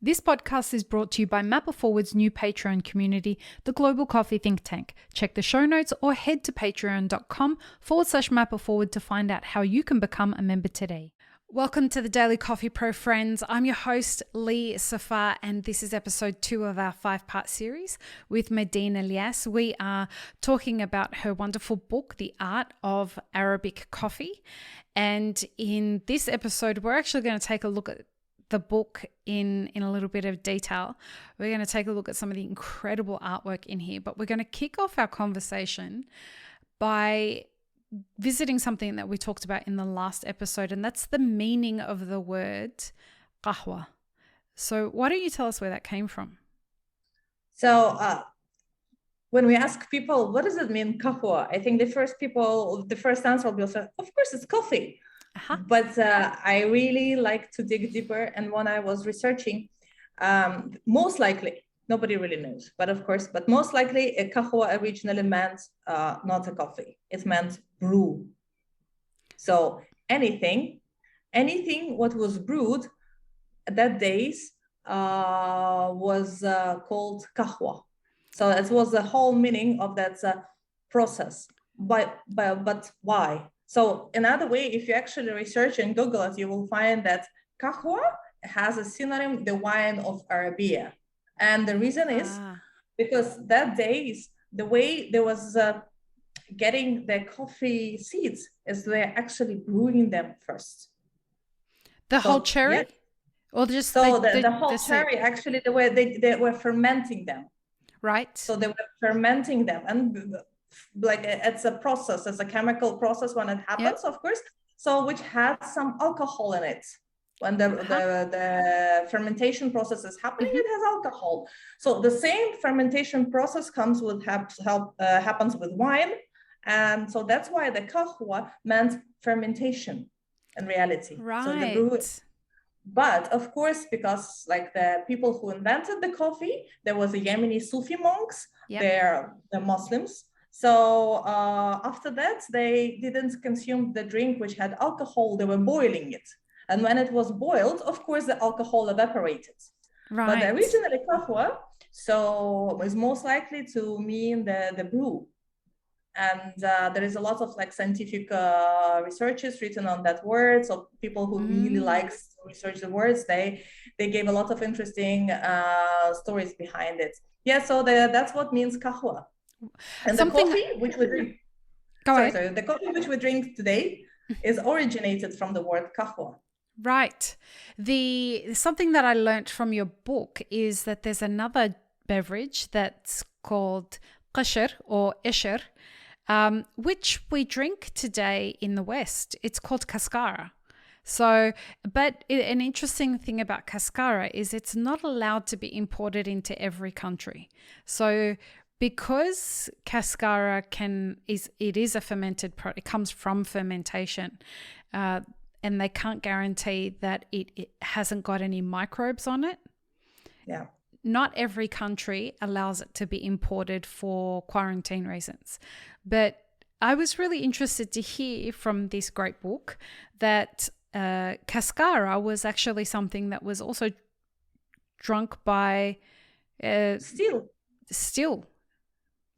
This podcast is brought to you by Mapper Forward's new Patreon community, the Global Coffee Think Tank. Check the show notes or head to patreon.com/mapperforward to find out how you can become a member today. Welcome to the Daily Coffee Pro friends. I'm your host, Lee Safar, and this is episode 2 of our 5-part series with Medina Ilyas. We are talking about her wonderful book, The Art of Arabic Coffee. And in this episode, we're actually going to take a look at the book in a little bit of detail. We're going to take a look at some of the incredible artwork in here, but we're going to kick off our conversation by visiting something that we talked about in the last episode, and that's the meaning of the word qahwa. So why don't you tell us where that came from? So when we ask people, what does it mean, qahwa? I think the first answer will be, of course, it's coffee. Uh-huh. But I really like to dig deeper. And when I was researching, most likely, nobody really knows, but most likely a qahwa originally meant not a coffee. It meant brew. So anything what was brewed at that days was called qahwa. So it was the whole meaning of that process. But why? So another way, if you actually research and Google it, you will find that qahwa has a synonym, the wine of Arabia. And the reason is because that days, the way there was getting the coffee seeds is they're actually brewing them first. The whole cherry? Yeah. Or just the whole cherry, actually, the way they were fermenting them. Right. So they were fermenting them. And like it's a process, it's a chemical process when it happens, of course. So which had some alcohol in it. When the fermentation process is happening, it has alcohol. So the same fermentation process happens with wine. And so that's why the qahwa meant fermentation in reality. Right. So but of course, because like the people who invented the coffee, there was a Yemeni Sufi monks, they're the Muslims. So after that, they didn't consume the drink which had alcohol, they were boiling it. And when it was boiled, of course, the alcohol evaporated. Right. But originally qahwa, so was most likely to mean the brew. And there is a lot of like scientific researches written on that word. So people who really likes to research the words, they gave a lot of interesting stories behind it. Yeah, so that's what means qahwa. And the coffee which we drink, the coffee which we drink today is originated from the word qahwa. Right. Something that I learned from your book is that there's another beverage that's called qashr or ishr, which we drink today in the West. It's called cascara. So, but an interesting thing about cascara is it's not allowed to be imported into every country. So because cascara is a fermented product, it comes from fermentation, and they can't guarantee that it hasn't got any microbes on it. Yeah. Not every country allows it to be imported for quarantine reasons. But I was really interested to hear from this great book that cascara was actually something that was also drunk by still.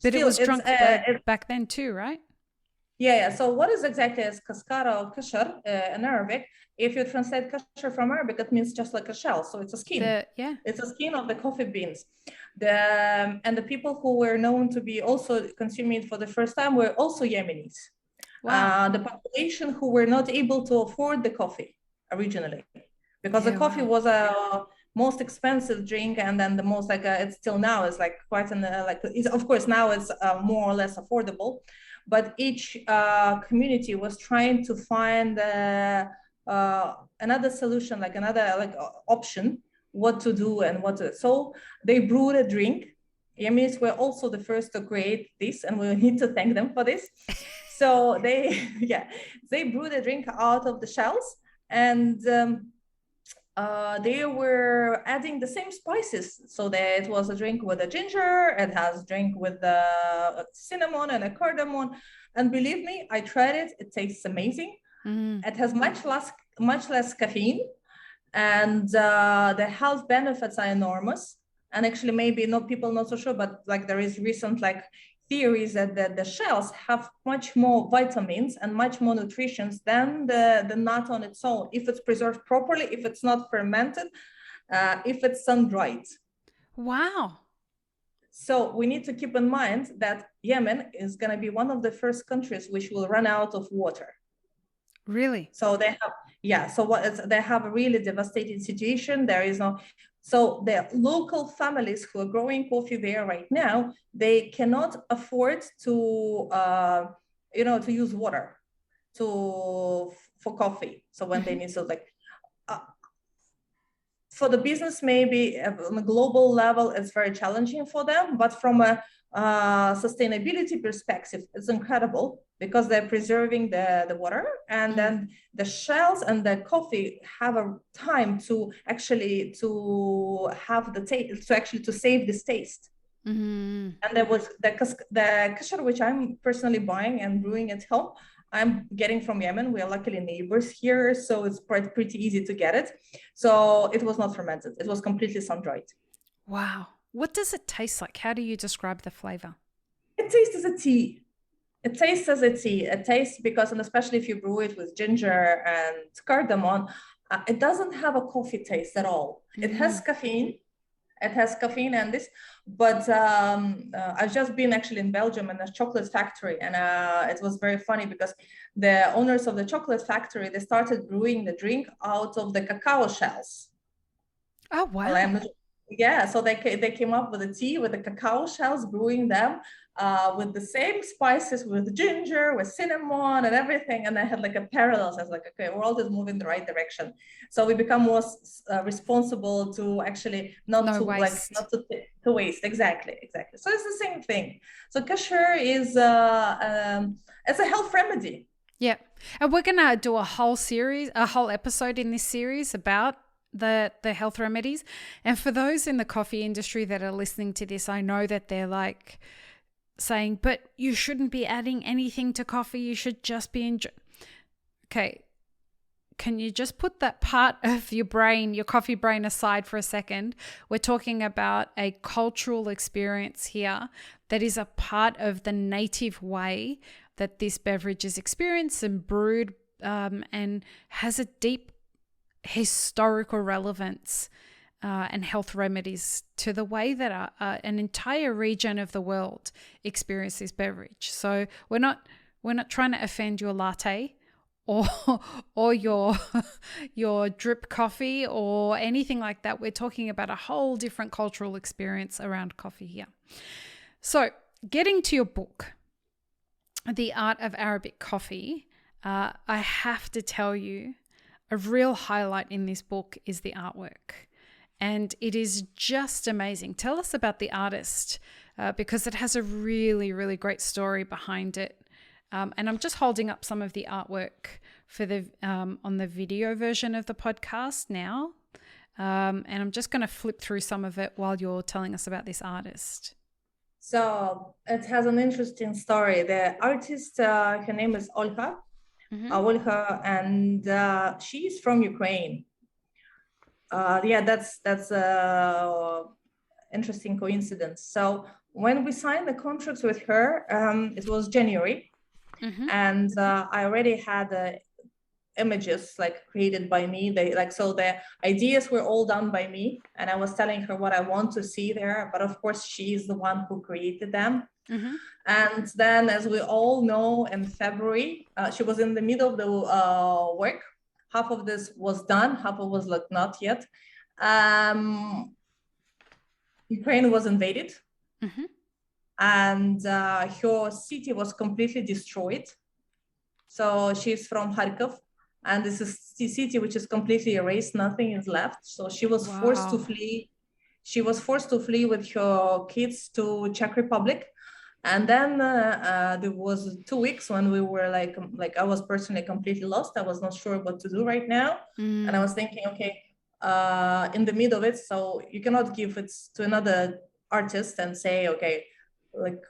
But it was drunk back then too, right? Yeah. So what is exactly as cascara or kashr in Arabic? If you translate kashr from Arabic, it means just like a shell. So it's a skin. It's a skin of the coffee beans. And the people who were known to be also consuming it for the first time were also Yemenis. Wow. The population who were not able to afford the coffee originally, because the coffee was a most expensive drink, and then the most it's still now is like quite of course now it's more or less affordable, but each community was trying to find another solution, another option, what to do and so they brewed a drink. Yemenis were also the first to create this, and we need to thank them for this. So they brewed a drink out of the shells, and they were adding the same spices. So that it was a drink with a ginger, it has a drink with cinnamon and a cardamom. And believe me, I tried it. It tastes amazing. It has much less caffeine. and the health benefits are enormous. And actually, maybe not people not so sure, but like there is recent like theories that the shells have much more vitamins and much more nutrition than the nut on its own, if it's preserved properly, if it's not fermented, if it's sun-dried. Wow. So we need to keep in mind that Yemen is going to be one of the first countries which will run out of water. Really? So they have, yeah, so they have a really devastating situation. There is no, so the local families who are growing coffee there right now, they cannot afford to, to use water for coffee. So when they need, so like, for the business, maybe on a global level, it's very challenging for them, but from a sustainability perspective, it's incredible because they're preserving the water, and then the shells and the coffee have a time to actually to have the taste, to actually to save this taste. Mm-hmm. And there was the kashar, which I'm personally buying and brewing at home. I'm getting from Yemen. We are luckily neighbors here, so it's pretty easy to get it. So it was not fermented. It was completely sun-dried. Wow. What does it taste like? How do you describe the flavor? It tastes as a tea. It tastes as a tea. It tastes because, and especially if you brew it with ginger and cardamom, it doesn't have a coffee taste at all. It has caffeine. It has caffeine and this, but I've just been actually in Belgium in a chocolate factory, and it was very funny because the owners of the chocolate factory, they started brewing the drink out of the cacao shells. Oh, wow. Yeah, so they came up with a tea with the cacao shells, brewing them with the same spices, with ginger, with cinnamon and everything. And I had like a parallel. So I was like, okay, world is moving the right direction. So we become more responsible to actually not to waste. Exactly. So it's the same thing. So kasher is it's a health remedy. Yeah. And we're going to do a whole episode in this series about the health remedies. And for those in the coffee industry that are listening to this, I know that they're like saying, but you shouldn't be adding anything to coffee. You should just be Okay. Can you just put that part of your brain, your coffee brain, aside for a second? We're talking about a cultural experience here that is a part of the native way that this beverage is experienced and brewed, and has a deep historical relevance and health remedies to the way that an entire region of the world experience this beverage. So we're not trying to offend your latte or your drip coffee or anything like that. We're talking about a whole different cultural experience around coffee here. So getting to your book, The Art of Arabic Coffee, I have to tell you, a real highlight in this book is the artwork. And it is just amazing. Tell us about the artist, because it has a really, really great story behind it. And I'm just holding up some of the artwork for the on the video version of the podcast now. And I'm just going to flip through some of it while you're telling us about this artist. So it has an interesting story. The artist, her name is Olha. Olha, and she's from Ukraine. That's a interesting coincidence. So when we signed the contracts with her, it was January, and I already had images like created by me. So the ideas were all done by me, and I was telling her what I want to see there. But of course, she's the one who created them. And then, as we all know, in February, she was in the middle of the work. Half of this was done, half of it was like not yet. Ukraine was invaded, and her city was completely destroyed. So she's from Kharkov, and this is the city which is completely erased. Nothing is left. So she was forced to flee. She was forced to flee with her kids to Czech Republic. And then there was 2 weeks when we were like I was personally completely lost. I was not sure what to do right now. And I was thinking, okay, in the middle of it, so you cannot give it to another artist and say, okay, like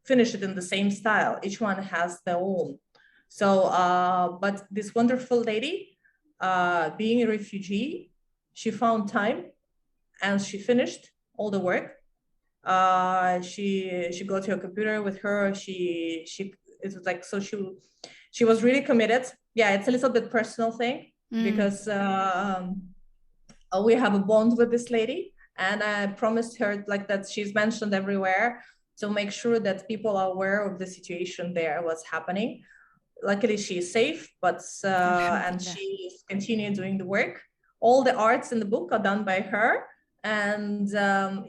finish it in the same style. Each one has their own. So, but this wonderful lady, being a refugee, she found time and she finished all the work. She got her computer with her. It was like, so she was really committed. Yeah, it's a little bit personal thing because we have a bond with this lady, and I promised her like that she's mentioned everywhere to make sure that people are aware of the situation there, what's happening. Luckily, she's safe, but and she's continuing doing the work. All the arts in the book are done by her, and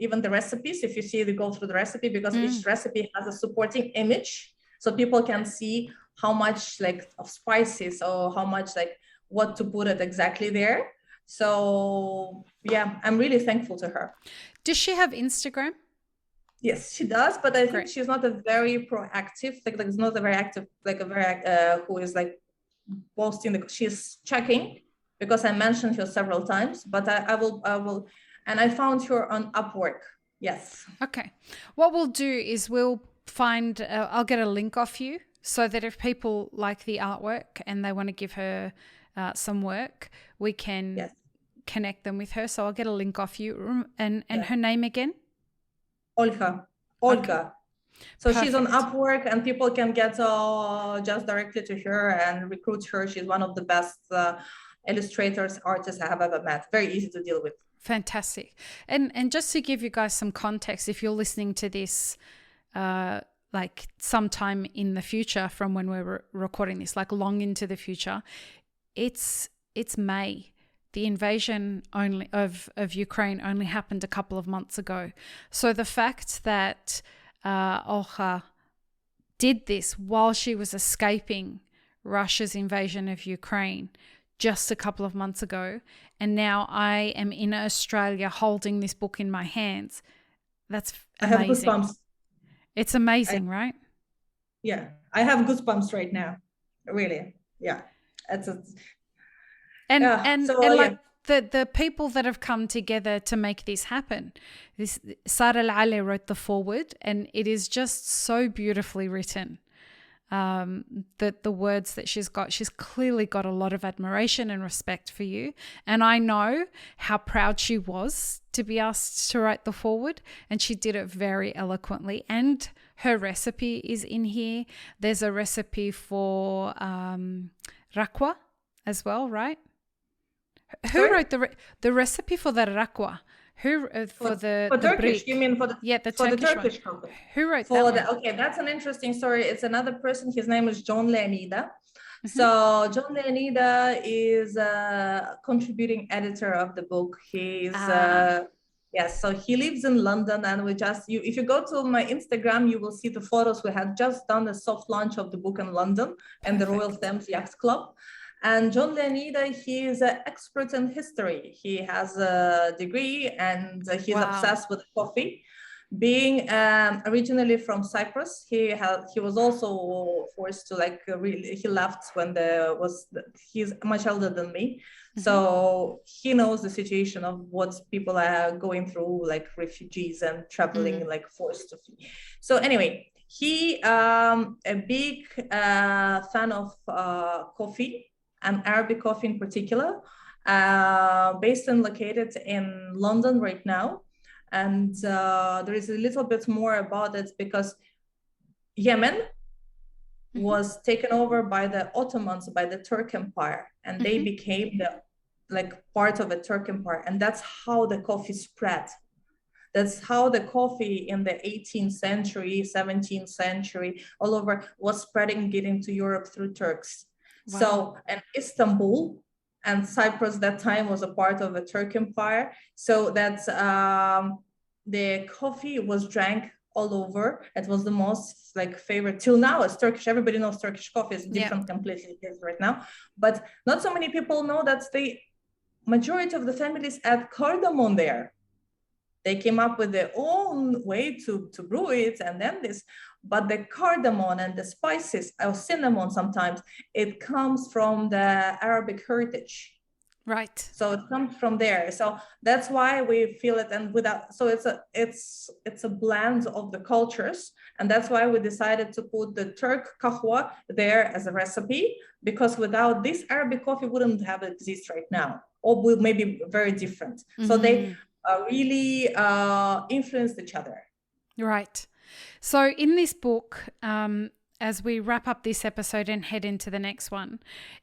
even the recipes. If you see, they go through the recipe because each recipe has a supporting image, so people can see how much like of spices or how much like what to put it exactly there. So yeah, I'm really thankful to her. Does she have Instagram? Yes, she does, but I think she's not a very proactive, like it's not a very active, like a very who is like posting. She's checking because I mentioned her several times, but I will, and I found her on Upwork. Yes. Okay. What we'll do is we'll find. I'll get a link off you so that if people like the artwork and they want to give her some work, we can connect them with her. So I'll get a link off you, and her name again. Olga. Okay. So Perfect. She's on Upwork and people can get just directly to her and recruit her. She's one of the best illustrators, artists I have ever met. Very easy to deal with. Fantastic. And just to give you guys some context, if you're listening to this like sometime in the future from when we're recording this, like long into the future, it's May. The invasion of Ukraine only happened a couple of months ago. So the fact that Olga did this while she was escaping Russia's invasion of Ukraine just a couple of months ago, and now I am in Australia holding this book in my hands, that's amazing. I have goosebumps. It's amazing, right? Yeah, I have goosebumps right now. Really, yeah. The people that have come together to make this happen. Sara Al-Ali wrote the foreword, and it is just so beautifully written. The words that she's clearly got a lot of admiration and respect for you. And I know how proud she was to be asked to write the foreword, and she did it very eloquently. And her recipe is in here. There's a recipe for rakwa as well, right? Who wrote the recipe for the rakwa? For Turkish? You mean for the Turkish one. Who wrote that? Okay, that's an interesting story. It's another person. His name is John Leonida. So John Leonida is a contributing editor of the book. He's so he lives in London, and if you go to my Instagram, you will see the photos. We had just done a soft launch of the book in London and the Royal Thames Yacht Club. And John Leonida, he is an expert in history. He has a degree and he's obsessed with coffee. Being originally from Cyprus, he was also forced to he left when he's much older than me. So he knows the situation of what people are going through, like refugees and traveling, like forced to flee. So anyway, he a big fan of coffee, and Arabic coffee in particular, based and located in London right now. And there is a little bit more about it because Yemen was taken over by the Ottomans, by the Turk Empire, and they became part of the Turk Empire. And that's how the coffee spread. That's how the coffee in the 18th century, 17th century, all over was spreading, getting to Europe through Turks. Wow. So, and Istanbul and Cyprus that time was a part of the Turk Empire. So that's the coffee was drank all over. It was the most favorite till now. It's Turkish. Everybody knows Turkish coffee is different completely right now. But not so many people know that the majority of the families add cardamom there. They came up with their own way to brew it, and then but the cardamom and the spices, or cinnamon sometimes, it comes from the Arabic heritage. Right. So it comes from there. So that's why we feel it, and so it's a blend of the cultures, and that's why we decided to put the Turk kahwa there as a recipe, because without this, Arabic coffee wouldn't have exist right now. or will maybe very different. So they really influenced each other. Right. So in this book, as we wrap up this episode and head into the next one,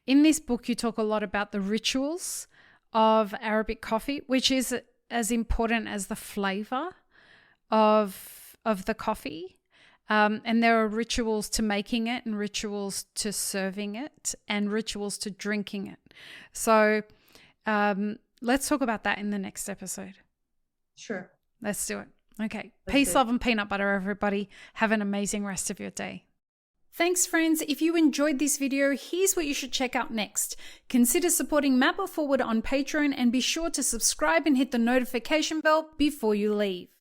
in this book you talk a lot about the rituals of Arabic coffee, which is as important as the flavor of the coffee. And there are rituals to making it and rituals to serving it and rituals to drinking it. So let's talk about that in the next episode. Sure. Let's do it. Okay. Peace, love, and peanut butter, everybody. Have an amazing rest of your day. Thanks, friends. If you enjoyed this video, here's what you should check out next. Consider supporting Map It Forward on Patreon and be sure to subscribe and hit the notification bell before you leave.